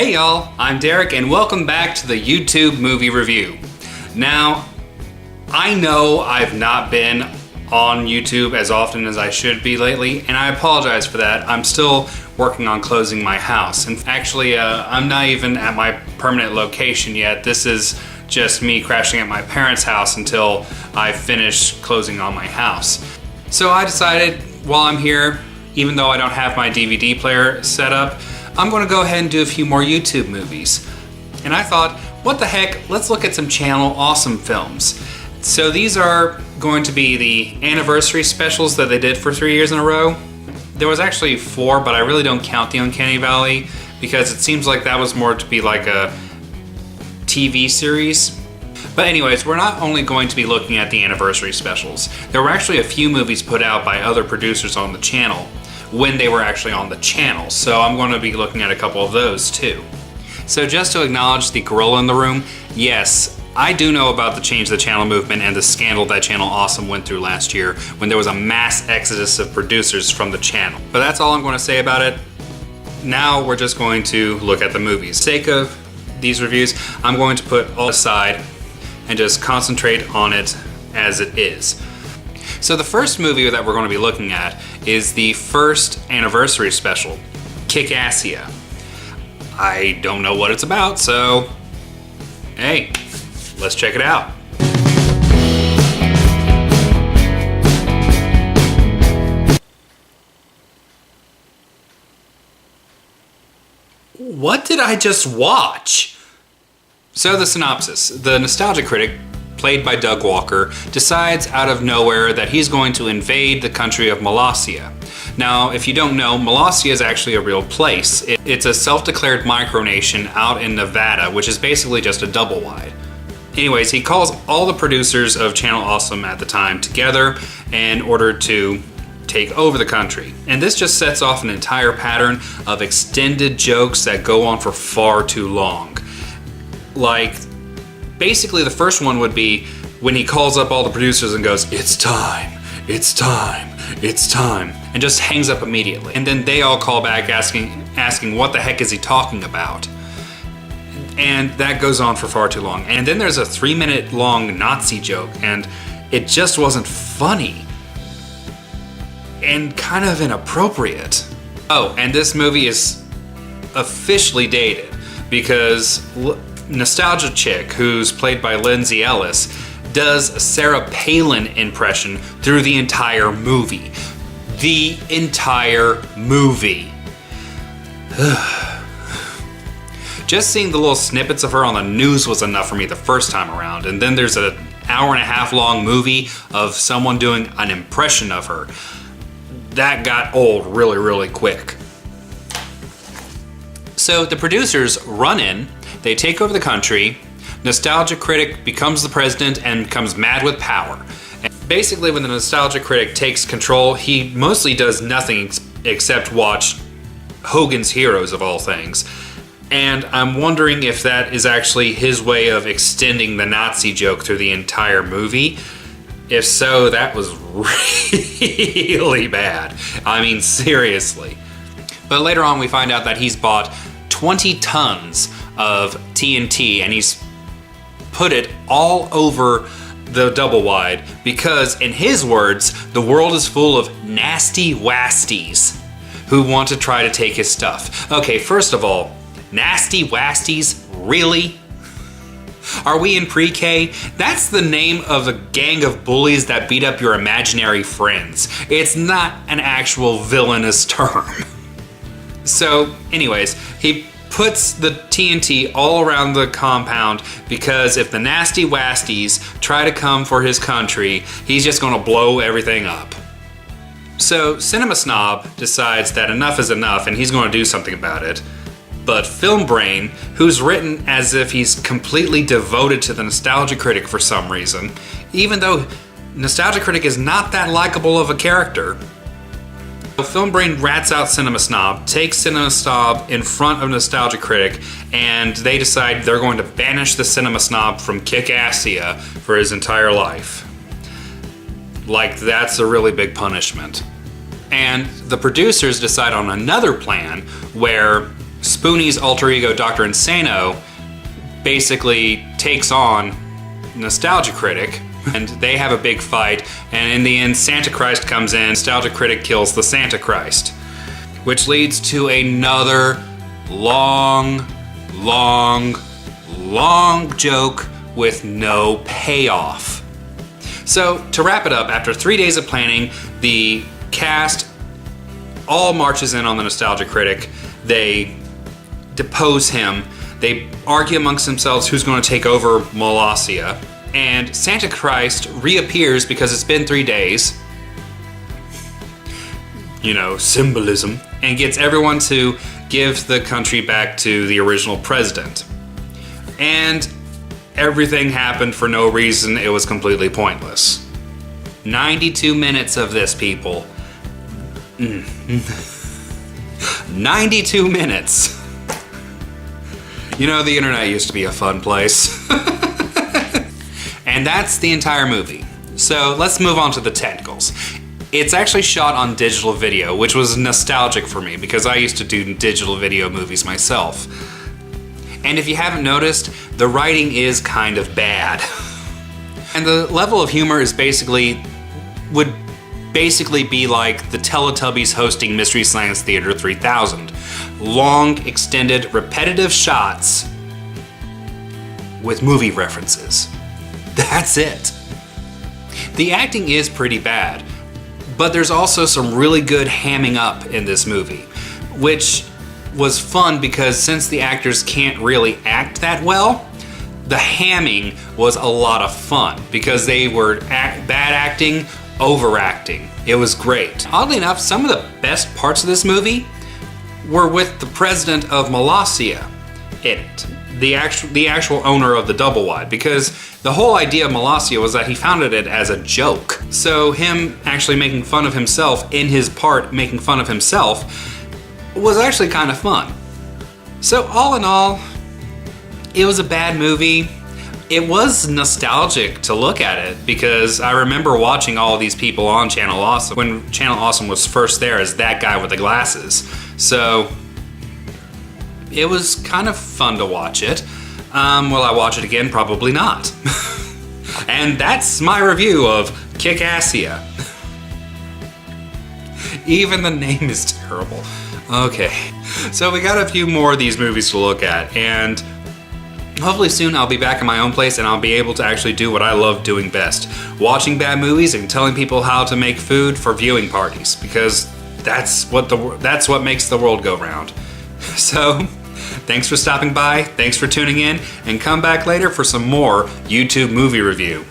Hey y'all, I'm Derek and welcome back to the YouTube movie review. Now, I know I've not been on YouTube as often as I should be lately, and I apologize for that. I'm still working on closing my house. And actually, I'm not even at my permanent location yet. This is just me crashing at my parents' house until I finish closing on my house. So I decided while I'm here, even though I don't have my DVD player set up, I'm gonna go ahead and do a few more YouTube movies. And I thought, what the heck, let's look at some Channel Awesome films. So these are going to be the anniversary specials that they did for 3 years in a row. There was actually 4, but I really don't count the Uncanny Valley because it seems like that was more to be like a TV series. But anyways, we're not only going to be looking at the anniversary specials. There were actually a few movies put out by other producers on the channel when they were actually on the channel. So I'm going to be looking at a couple of those too. So just to acknowledge the gorilla in the room, yes, I do know about the Change the Channel movement and the scandal that Channel Awesome went through last year when there was a mass exodus of producers from the channel. But that's all I'm going to say about it. Now we're just going to look at the movies. For the sake of these reviews, I'm going to put all aside and just concentrate on it as it is. So the first movie that we're going to be looking at is the first anniversary special, Kick-Assia. I don't know what it's about, so hey, let's check it out. What did I just watch? So the synopsis. The nostalgia critic, played by Doug Walker, decides out of nowhere that he's going to invade the country of Molossia. Now, if you don't know, Molossia is actually a real place. It's a self-declared micronation out in Nevada, which is basically just a double wide. Anyways, he calls all the producers of Channel Awesome at the time together in order to take over the country. And this just sets off an entire pattern of extended jokes that go on for far too long. Like, basically the first one would be when he calls up all the producers and goes, "It's time, it's time, it's time," and just hangs up immediately. And then they all call back asking what the heck is he talking about? And that goes on for far too long. And then there's a 3-minute long Nazi joke, and it just wasn't funny. And kind of inappropriate. Oh, and this movie is officially dated because Nostalgia Chick, who's played by Lindsay Ellis, does a Sarah Palin impression through the entire movie. The entire movie. Just seeing the little snippets of her on the news was enough for me the first time around, and then there's an hour-and-a-half long movie of someone doing an impression of her. That got old really, really quick. So the producers run in, they take over the country, Nostalgia Critic becomes the president and becomes mad with power. And basically when the Nostalgia Critic takes control, he mostly does nothing except watch Hogan's Heroes of all things. And I'm wondering if that is actually his way of extending the Nazi joke through the entire movie. If so, that was really bad. I mean, seriously. But later on we find out that he's bought 20 tons of TNT and he's put it all over the double wide because, in his words, the world is full of nasty wasties who want to try to take his stuff. Okay, first of all, nasty wasties? Really? Are we in pre-K? That's the name of a gang of bullies that beat up your imaginary friends. It's not an actual villainous term. So, anyways, he puts the TNT all around the compound because if the nasty wasties try to come for his country, he's just gonna blow everything up. So, Cinema Snob decides that enough is enough and he's gonna do something about it. But Film Brain, who's written as if he's completely devoted to the Nostalgia Critic for some reason, even though Nostalgia Critic is not that likable of a character, Film Brain rats out Cinema Snob, takes Cinema Snob in front of Nostalgia Critic, and they decide they're going to banish the Cinema Snob from Kick-Assia for his entire life. Like, that's a really big punishment. And the producers decide on another plan where Spoonie's alter ego, Dr. Insano, basically takes on Nostalgia Critic, and they have a big fight, and in the end, Santa Christ comes in, Nostalgia Critic kills the Santa Christ, which leads to another long joke with no payoff. So, to wrap it up, after 3 days of planning, the cast all marches in on the Nostalgia Critic. They depose him. They argue amongst themselves who's going to take over Molossia. And Santa Christ reappears because it's been 3 days. You know, symbolism. And gets everyone to give the country back to the original president. And everything happened for no reason. It was completely pointless. 92 minutes of this, people. 92 minutes. You know, the internet used to be a fun place. And that's the entire movie. So let's move on to the technicals. It's actually shot on digital video, which was nostalgic for me because I used to do digital video movies myself. And if you haven't noticed, the writing is kind of bad. And the level of humor is would basically be like the Teletubbies hosting Mystery Science Theater 3000. Long, extended, repetitive shots with movie references. That's it. The acting is pretty bad, but there's also some really good hamming up in this movie, which was fun because since the actors can't really act that well, the hamming was a lot of fun because they were bad acting, overacting. It was great. Oddly enough, some of the best parts of this movie were with the president of Molossia in it. The actual owner of the double wide, because the whole idea of Molossia was that he founded it as a joke. So him actually making fun of himself in his part, making fun of himself, was actually kind of fun. So all in all, it was a bad movie. It was nostalgic to look at it because I remember watching all of these people on Channel Awesome when Channel Awesome was first there as that guy with the glasses. So it was kind of fun to watch it. Will I watch it again? Probably not. And that's my review of Kick-Assia. Even the name is terrible. Okay, so we got a few more of these movies to look at, and hopefully soon I'll be back in my own place and I'll be able to actually do what I love doing best. Watching bad movies and telling people how to make food for viewing parties, because that's what makes the world go round. So, thanks for stopping by, thanks for tuning in, and come back later for some more YouTube movie review.